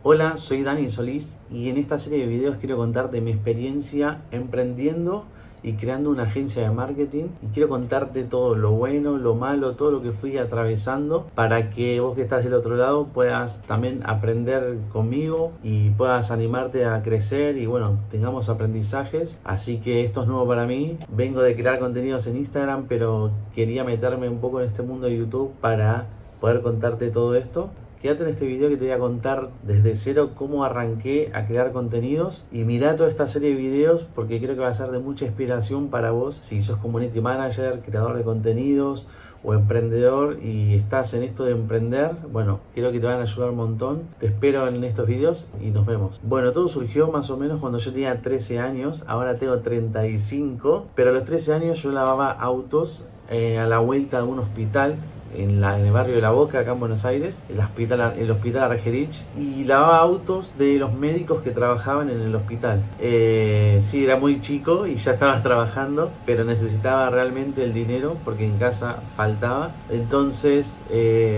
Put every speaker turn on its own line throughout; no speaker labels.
Hola, soy Dani Solís y en esta serie de videos quiero contarte mi experiencia emprendiendo y creando una agencia de marketing, y quiero contarte todo lo bueno, lo malo, todo lo que fui atravesando para que vos que estás del otro lado puedas también aprender conmigo y puedas animarte a crecer y bueno, tengamos aprendizajes. Así que esto es nuevo para mí. Vengo de crear contenidos en Instagram, pero quería meterme un poco en este mundo de YouTube para poder contarte todo esto. Quédate en este video que te voy a contar desde cero cómo arranqué a crear contenidos, y mirá toda esta serie de videos porque creo que va a ser de mucha inspiración para vos si sos community manager, creador de contenidos o emprendedor y estás en esto de emprender. Bueno, creo que te van a ayudar un montón. Te espero en estos videos y nos vemos. Bueno, todo surgió más o menos cuando yo tenía 13 años, ahora tengo 35, pero a los 13 años yo lavaba autos a la vuelta de un hospital en el barrio de La Boca, acá en Buenos Aires, el hospital Argerich, y lavaba autos de los médicos que trabajaban en el hospital. Sí, era muy chico y ya estaba trabajando, pero necesitaba realmente el dinero porque en casa faltaba. Entonces,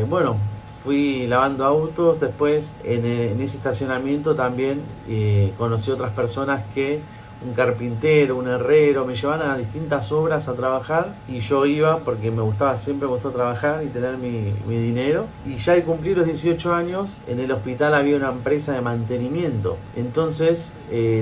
bueno, fui lavando autos. Después en ese estacionamiento también conocí otras personas que un carpintero, un herrero, me llevaban a distintas obras a trabajar y yo iba porque me gustaba, siempre me gustó trabajar y tener mi dinero. Y ya al cumplir los 18 años, en el hospital había una empresa de mantenimiento. Entonces,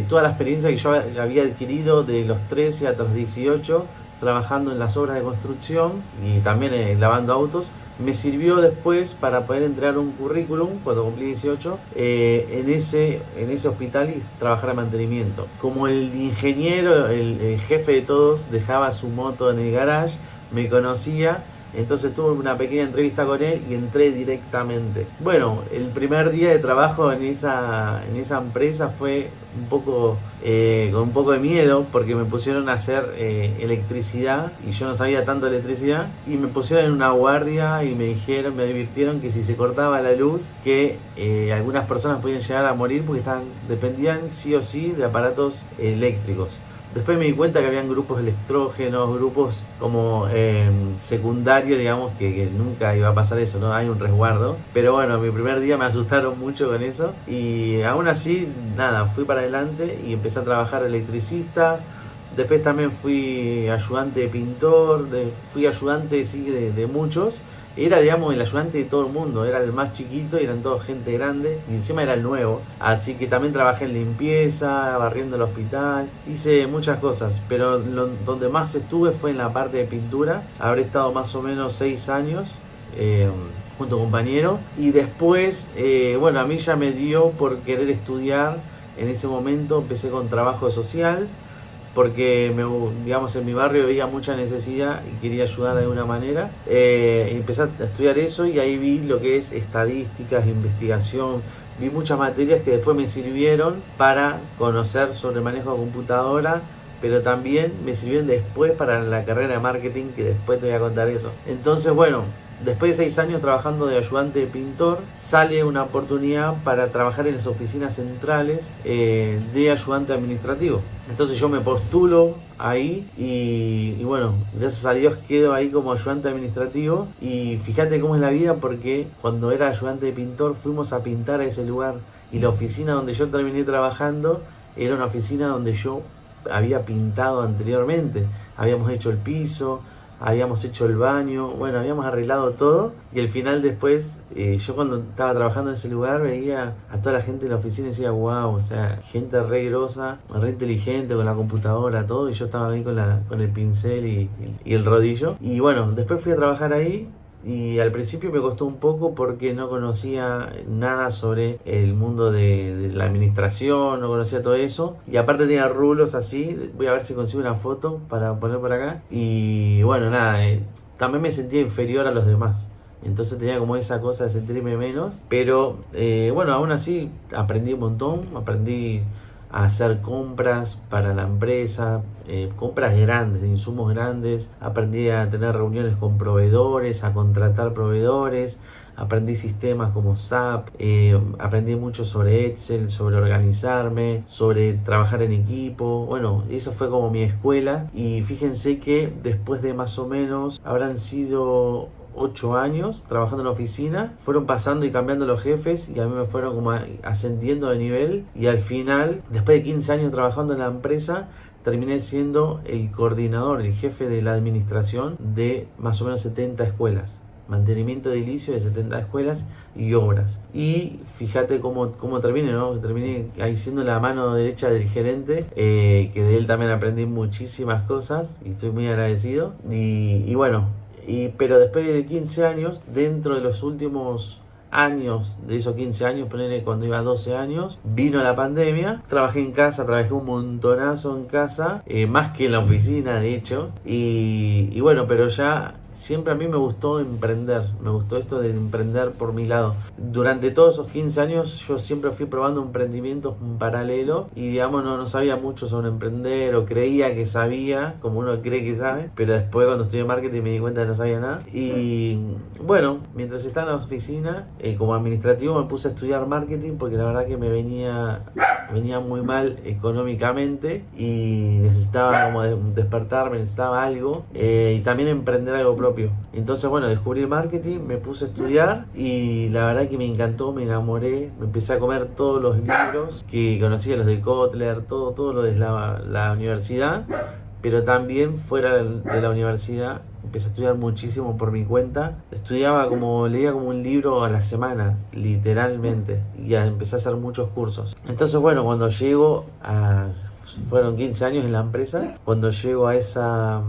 toda la experiencia que yo había adquirido de los 13 hasta los 18, trabajando en las obras de construcción y también lavando autos, me sirvió después para poder entregar un currículum cuando cumplí 18 en ese hospital y trabajar de mantenimiento. Como el ingeniero, el jefe de todos, dejaba su moto en el garage, me conocía. Entonces tuve una pequeña entrevista con él y entré directamente. Bueno, el primer día de trabajo en esa empresa fue con un poco de miedo porque me pusieron a hacer electricidad y yo no sabía tanto de electricidad, y me pusieron en una guardia y me advirtieron que si se cortaba la luz que algunas personas podían llegar a morir porque dependían sí o sí de aparatos eléctricos. Después me di cuenta que habían grupos electrógenos, grupos como secundarios, digamos, que nunca iba a pasar eso, ¿no? Hay un resguardo. Pero bueno, mi primer día me asustaron mucho con eso. Y aún así, nada, fui para adelante y empecé a trabajar de electricista. Después también fui ayudante de pintor, fui ayudante, sí, de muchos. Era, digamos, el ayudante de todo el mundo, era el más chiquito y eran todos gente grande y encima era el nuevo. Así que también trabajé en limpieza, barriendo el hospital, hice muchas cosas, pero donde más estuve fue en la parte de pintura. Habré estado más o menos 6 años. Junto a un compañero, y después bueno, a mí ya me dio por querer estudiar. En ese momento empecé con trabajo social porque digamos, en mi barrio veía mucha necesidad y quería ayudar de alguna manera. Empecé a estudiar eso y ahí vi lo que es estadísticas, investigación, vi muchas materias que después me sirvieron para conocer sobre manejo de computadora, pero también me sirvieron después para la carrera de marketing, que después te voy a contar eso. Entonces, bueno, después de 6 años trabajando de ayudante de pintor, sale una oportunidad para trabajar en las oficinas centrales de ayudante administrativo. Entonces yo me postulo ahí y bueno, gracias a Dios quedo ahí como ayudante administrativo. Y fíjate cómo es la vida, porque cuando era ayudante de pintor fuimos a pintar a ese lugar, y la oficina donde yo terminé trabajando era una oficina donde yo había pintado anteriormente. Habíamos hecho el piso, habíamos hecho el baño, bueno, habíamos arreglado todo. Y al final después, yo cuando estaba trabajando en ese lugar veía a toda la gente en la oficina y decía, wow, o sea, gente re grosa, re inteligente, con la computadora, todo, y yo estaba ahí con el pincel y el rodillo. Y bueno, después fui a trabajar ahí. Y al principio me costó un poco porque no conocía nada sobre el mundo de la administración, no conocía todo eso. Y aparte tenía rulos así, voy a ver si consigo una foto para poner por acá. Y bueno, nada, también me sentía inferior a los demás. Entonces tenía como esa cosa de sentirme menos. Pero bueno, aún así aprendí un montón, aprendí a hacer compras para la empresa, compras grandes, de insumos grandes. Aprendí a tener reuniones con proveedores, a contratar proveedores. Aprendí sistemas como SAP, aprendí mucho sobre Excel, sobre organizarme, sobre trabajar en equipo. Bueno, eso fue como mi escuela. Y fíjense que después de más o menos, habrán sido 8 años trabajando en la oficina, fueron pasando y cambiando los jefes y a mí me fueron como ascendiendo de nivel, y al final, después de 15 años trabajando en la empresa, terminé siendo el coordinador, el jefe de la administración de más o menos 70 escuelas. Mantenimiento edilicio de 70 escuelas y obras. Y fíjate cómo terminé, ¿no? Terminé ahí siendo la mano derecha del gerente, que de él también aprendí muchísimas cosas y estoy muy agradecido. Y bueno, pero después de 15 años, dentro de los últimos años de esos 15 años, ponele cuando iba a 12 años, vino la pandemia, trabajé en casa, trabajé un montonazo en casa, más que en la oficina de hecho, y bueno, pero ya siempre a mí me gustó emprender, me gustó esto de emprender por mi lado. Durante todos esos 15 años yo siempre fui probando emprendimientos en paralelo y digamos no sabía mucho sobre emprender, o creía que sabía, como uno cree que sabe, pero después cuando estudié marketing me di cuenta que no sabía nada. Y bueno, mientras estaba en la oficina, como administrativo me puse a estudiar marketing porque la verdad que me venía muy mal económicamente y necesitaba como despertarme, necesitaba algo, y también emprender algo propio. Entonces bueno, descubrí el marketing, me puse a estudiar y la verdad que me encantó, me enamoré, me empecé a comer todos los libros que conocía, los de Kotler, todo lo de la universidad, pero también fuera de la universidad empecé a estudiar muchísimo por mi cuenta. Leía como un libro a la semana, literalmente, y empecé a hacer muchos cursos. Entonces bueno, fueron 15 años en la empresa, cuando llego a esa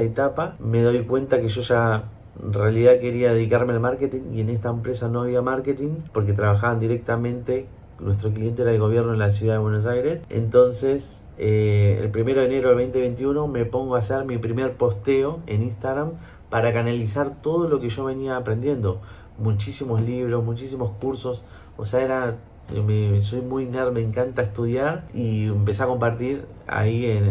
etapa me doy cuenta que yo ya en realidad quería dedicarme al marketing, y en esta empresa no había marketing porque trabajaban directamente, nuestro cliente era el gobierno de la ciudad de Buenos Aires. Entonces el 1 de enero del 2021 me pongo a hacer mi primer posteo en Instagram para canalizar todo lo que yo venía aprendiendo, muchísimos libros, muchísimos cursos, o sea, soy muy nerd, me encanta estudiar, y empecé a compartir ahí en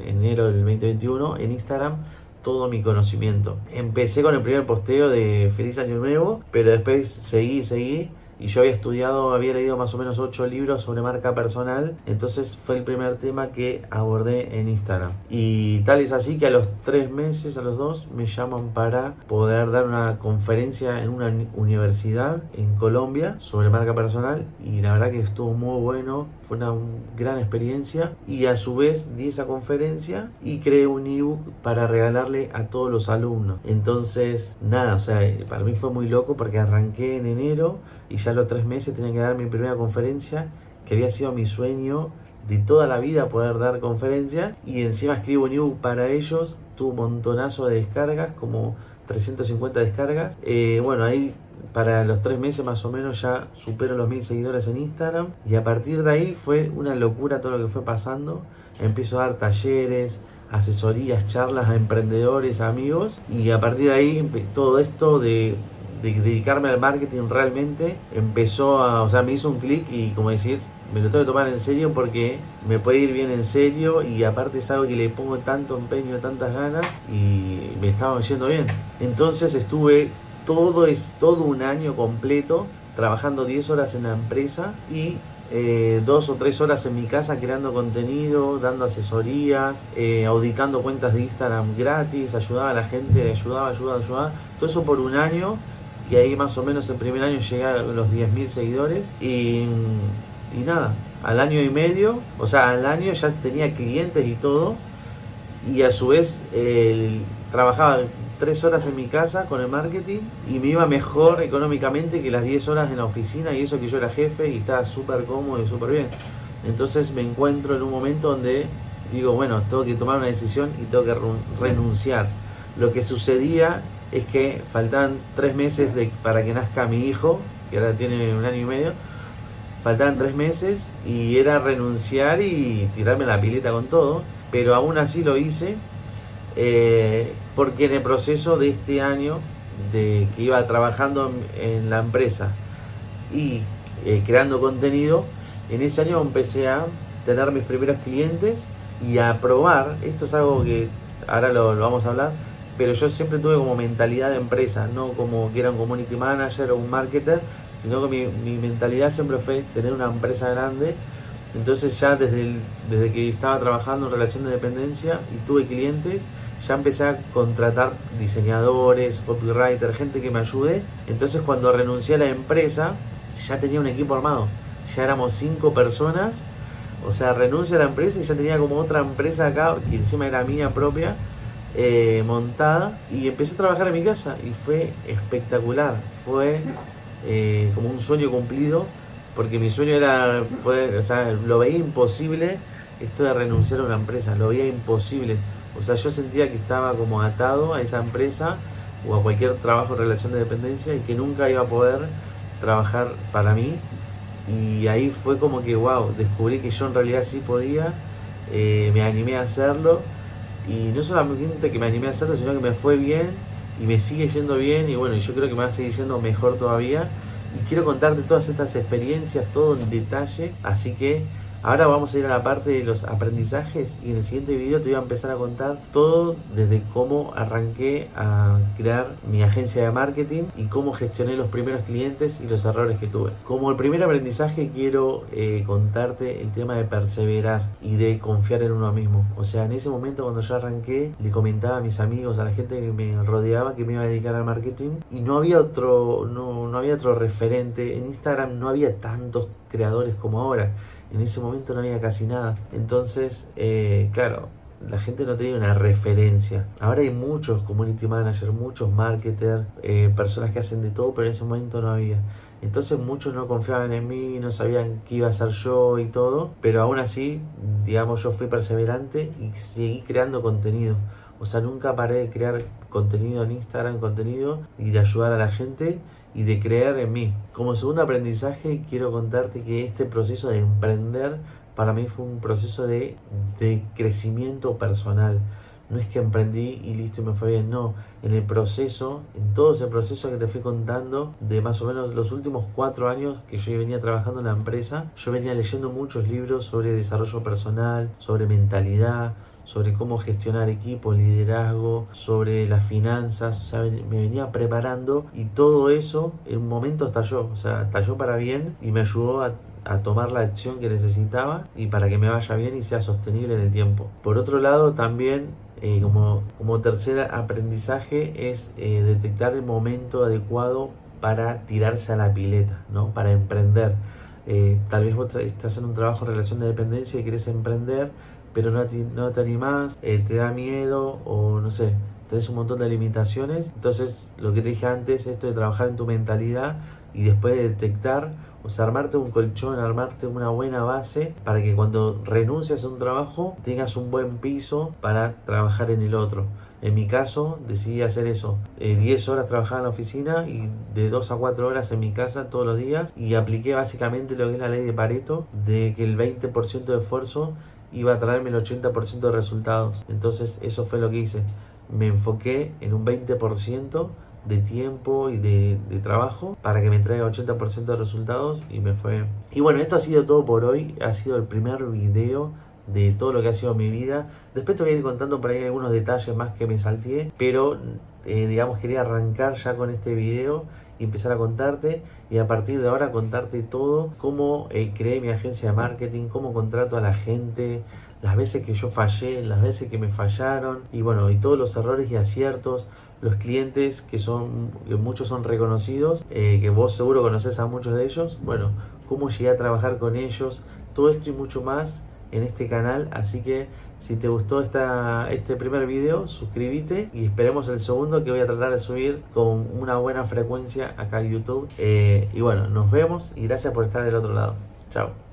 enero del 2021 en Instagram todo mi conocimiento. Empecé con el primer posteo de Feliz Año Nuevo, pero después seguí. Y yo había leído más o menos 8 libros sobre marca personal, entonces fue el primer tema que abordé en Instagram. Y tal es así que a los 3 meses, a los 2, me llaman para poder dar una conferencia en una universidad en Colombia sobre marca personal, y la verdad que estuvo muy bueno, fue una gran experiencia, y a su vez di esa conferencia y creé un ebook para regalarle a todos los alumnos. Entonces, nada, o sea, para mí fue muy loco porque arranqué en enero y ya a los 3 meses tenía que dar mi primera conferencia, que había sido mi sueño de toda la vida poder dar conferencias, y encima escribo un ebook para ellos, tuvo un montonazo de descargas, como 350 descargas. Bueno, ahí para los 3 meses más o menos ya supero los 1000 seguidores en Instagram, y a partir de ahí fue una locura todo lo que fue pasando. Empiezo a dar talleres, asesorías, charlas a emprendedores, amigos, y a partir de ahí todo esto de dedicarme al marketing realmente o sea, me hizo un clic, y como decir, me lo tengo que tomar en serio porque me puede ir bien en serio, y aparte es algo que le pongo tanto empeño, tantas ganas, y me estaba yendo bien. Entonces estuve todo un año completo trabajando 10 horas en la empresa y 2 o 3 horas en mi casa creando contenido, dando asesorías, auditando cuentas de Instagram gratis, ayudaba a la gente, ayudaba. Todo eso por un año, que ahí más o menos el primer año llegué a los 10.000 seguidores, y nada, al año y medio, o sea, al año ya tenía clientes y todo, y a su vez trabajaba 3 horas en mi casa con el marketing y me iba mejor económicamente que las 10 horas en la oficina, y eso que yo era jefe y estaba súper cómodo y súper bien. Entonces me encuentro en un momento donde digo, bueno, tengo que tomar una decisión y tengo que renunciar. Lo que sucedía es que faltaban 3 meses para que nazca mi hijo, que ahora tiene 1 año y medio. Faltaban 3 meses y era renunciar y tirarme la pileta con todo, pero aún así lo hice, porque en el proceso de este año de que iba trabajando en la empresa y creando contenido, en ese año empecé a tener mis primeros clientes y a probar. Esto es algo que ahora lo vamos a hablar, pero yo siempre tuve como mentalidad de empresa, no como que era un community manager o un marketer, sino que mi mentalidad siempre fue tener una empresa grande. Entonces ya desde que estaba trabajando en relación de dependencia y tuve clientes, ya empecé a contratar diseñadores, copywriter, gente que me ayude. Entonces cuando renuncié a la empresa, ya tenía un equipo armado. Ya éramos 5 personas. O sea, renuncio a la empresa y ya tenía como otra empresa acá, que encima era mía propia, montada. Y empecé a trabajar en mi casa y fue espectacular. Fue como un sueño cumplido, porque mi sueño era poder, o sea, lo veía imposible esto de renunciar a una empresa, lo veía imposible. O sea, yo sentía que estaba como atado a esa empresa o a cualquier trabajo en relación de dependencia y que nunca iba a poder trabajar para mí. Y ahí fue como que, wow, descubrí que yo en realidad sí podía, me animé a hacerlo. Y no solamente que me animé a hacerlo, sino que me fue bien y me sigue yendo bien. Y bueno, yo creo que me va a seguir yendo mejor todavía. Y quiero contarte todas estas experiencias, todo en detalle. Así que ahora vamos a ir a la parte de los aprendizajes y en el siguiente video te voy a empezar a contar todo desde cómo arranqué a crear mi agencia de marketing y cómo gestioné los primeros clientes y los errores que tuve. Como el primer aprendizaje quiero contarte el tema de perseverar y de confiar en uno mismo. O sea, en ese momento cuando yo arranqué le comentaba a mis amigos, a la gente que me rodeaba que me iba a dedicar al marketing y no había otro referente. En Instagram no había tantos creadores como ahora. En ese momento no había casi nada. Entonces, claro, la gente no tenía una referencia. Ahora hay muchos community managers, muchos marketers, personas que hacen de todo, pero en ese momento no había. Entonces muchos no confiaban en mí, no sabían qué iba a hacer yo y todo, pero aún así, digamos, yo fui perseverante y seguí creando contenido. O sea, nunca paré de crear contenido en Instagram, contenido y de ayudar a la gente y de creer en mí. Como segundo aprendizaje, quiero contarte que este proceso de emprender para mí fue un proceso de crecimiento personal. No es que emprendí y listo y me fue bien, no. En el proceso, en todo ese proceso que te fui contando, de más o menos los últimos 4 años que yo venía trabajando en la empresa, yo venía leyendo muchos libros sobre desarrollo personal, sobre mentalidad, sobre cómo gestionar equipos, liderazgo, sobre las finanzas. O sea, me venía preparando y todo eso en un momento estalló. O sea, estalló para bien y me ayudó a tomar la acción que necesitaba y para que me vaya bien y sea sostenible en el tiempo. Por otro lado, también como tercer aprendizaje es detectar el momento adecuado para tirarse a la pileta, ¿no? Para emprender. Tal vez vos estás en un trabajo en relación de dependencia y querés emprender, pero no te animás, te da miedo o no sé, tenés un montón de limitaciones. Entonces, lo que te dije antes, esto de trabajar en tu mentalidad y después de detectar, o sea, armarte un colchón, armarte una buena base para que cuando renuncias a un trabajo tengas un buen piso para trabajar en el otro. En mi caso decidí hacer eso, 10 horas trabajaba en la oficina y de 2 a 4 horas en mi casa todos los días, y apliqué básicamente lo que es la ley de Pareto, de que el 20% de esfuerzo iba a traerme el 80% de resultados. Entonces eso fue lo que hice, me enfoqué en un 20% de tiempo y de trabajo para que me traiga 80% de resultados y me fue. Y bueno, esto ha sido todo por hoy, ha sido el primer video de todo lo que ha sido mi vida. Después te voy a ir contando por ahí algunos detalles más que me salteé, pero digamos quería arrancar ya con este video y empezar a contarte, y a partir de ahora contarte todo, cómo creé mi agencia de marketing, cómo contrato a la gente, las veces que yo fallé, las veces que me fallaron, y bueno, y todos los errores y aciertos, los clientes que muchos son reconocidos, que vos seguro conoces a muchos de ellos, bueno, cómo llegué a trabajar con ellos, todo esto y mucho más en este canal. Así que si te gustó este primer video, suscríbete y esperemos el segundo, que voy a tratar de subir con una buena frecuencia acá en YouTube. Y bueno, nos vemos y gracias por estar del otro lado. Chao.